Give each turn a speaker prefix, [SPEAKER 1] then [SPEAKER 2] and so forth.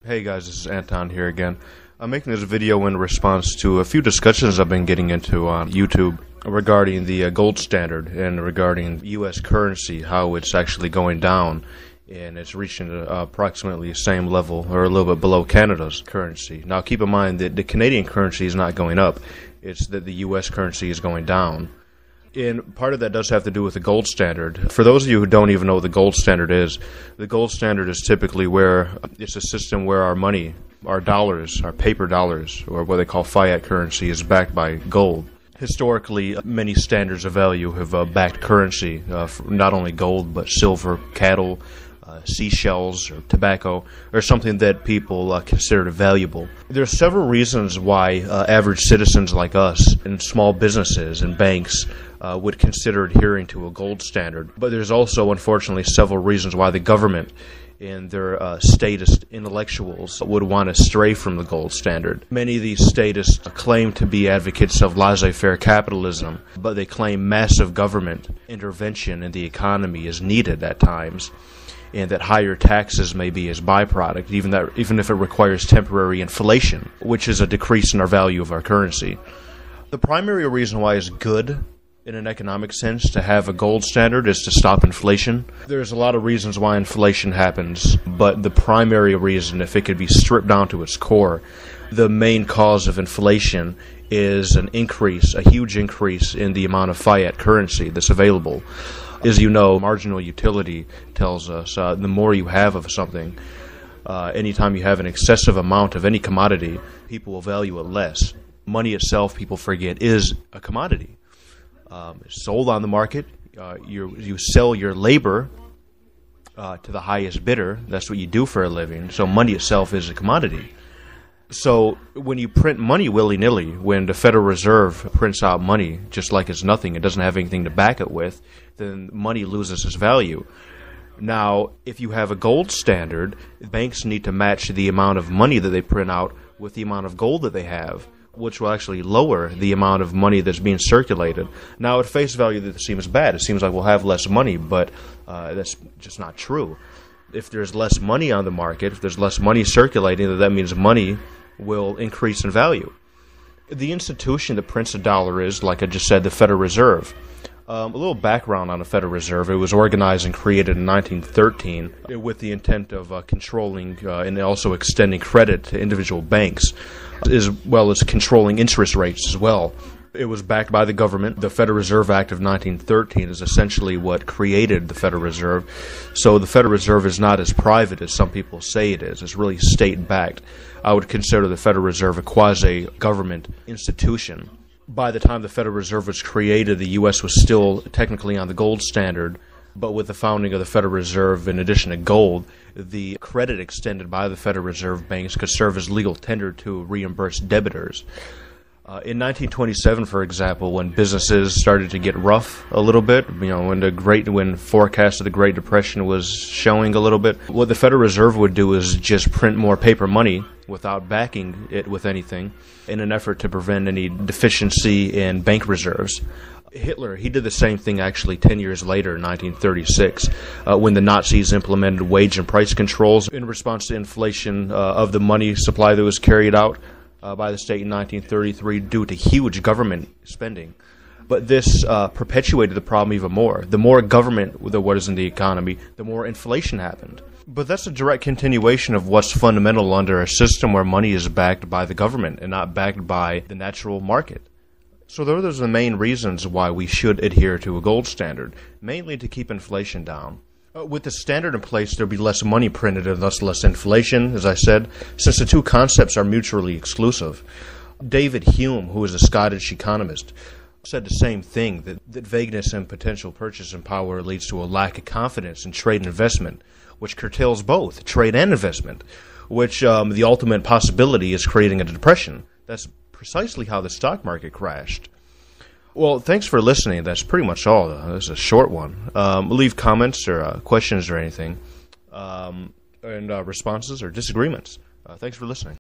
[SPEAKER 1] Hey guys, this is Anton here again. I'm making this video in response to a few discussions I've been getting into on YouTube regarding the gold standard and regarding U.S. currency, how it's actually going down and it's reaching approximately the same level or a little bit below Canada's currency. Now keep in mind that the Canadian currency is not going up, it's that the U.S. currency is going down. And part of that does have to do with the gold standard. For those of you who don't even know what the gold standard is typically where it's a system where our money, our dollars, our paper dollars, or what they call fiat currency, is backed by gold. Historically, many standards of value have backed currency, not only gold, but silver, cattle, seashells, or tobacco, or something that people consider valuable. There are several reasons why average citizens like us and small businesses and banks would consider adhering to a gold standard. But there's also, unfortunately, several reasons why the government and their statist intellectuals would want to stray from the gold standard. Many of these statists claim to be advocates of laissez-faire capitalism, but they claim massive government intervention in the economy is needed at times, and that higher taxes may be as byproduct, even if it requires temporary inflation, which is a decrease in our value of our currency. The primary reason why it's good in an economic sense to have a gold standard is to stop inflation. There's a lot of reasons why inflation happens, but the primary reason, if it could be stripped down to its core, the main cause of inflation is a huge increase in the amount of fiat currency that's available. As you know, marginal utility tells us the more you have of something, anytime you have an excessive amount of any commodity, people will value it less. Money itself, people forget, is a commodity. It's sold on the market. You sell your labor to the highest bidder. That's what you do for a living. So money itself is a commodity. So when you print money willy-nilly, when the Federal Reserve prints out money just like it's nothing, it doesn't have anything to back it with, then money loses its value. Now, if you have a gold standard, banks need to match the amount of money that they print out with the amount of gold that they have, which will actually lower the amount of money that's being circulated. Now, at face value, that seems bad. It seems like we'll have less money, but that's just not true. If there's less money on the market, if there's less money circulating, then that means money will increase in value. The institution that prints a dollar is, like I just said, the Federal Reserve. A little background on the Federal Reserve. It was organized and created in 1913 with the intent of controlling and also extending credit to individual banks, as well as controlling interest rates as well. It was backed by the government. The Federal Reserve Act of 1913 is essentially what created the Federal Reserve. So the Federal Reserve is not as private as some people say it is. It's really state-backed. I would consider the Federal Reserve a quasi-government institution. By the time the Federal Reserve was created, the U.S. was still technically on the gold standard, but with the founding of the Federal Reserve, in addition to gold, the credit extended by the Federal Reserve banks could serve as legal tender to reimburse debitors. In 1927, for example, when businesses started to get rough a little bit, when forecast of the Great Depression was showing a little bit, what the Federal Reserve would do is just print more paper money without backing it with anything in an effort to prevent any deficiency in bank reserves. Hitler, he did the same thing actually 10 years later, in 1936, when the Nazis implemented wage and price controls in response to inflation of the money supply that was carried out by the state in 1933 due to huge government spending. But this perpetuated the problem even more. The more government there was in the economy, the more inflation happened. But that's a direct continuation of what's fundamental under a system where money is backed by the government and not backed by the natural market. So those are the main reasons why we should adhere to a gold standard, mainly to keep inflation down. With the standard in place, there'll be less money printed and thus less inflation, as I said, since the two concepts are mutually exclusive. David Hume, who is a Scottish economist, said the same thing, that vagueness in potential purchasing power leads to a lack of confidence in trade and investment, which curtails both trade and investment, which the ultimate possibility is creating a depression. That's precisely how the stock market crashed. Well, thanks for listening. That's pretty much all. This is a short one. Leave comments or questions or anything, and responses or disagreements. Thanks for listening.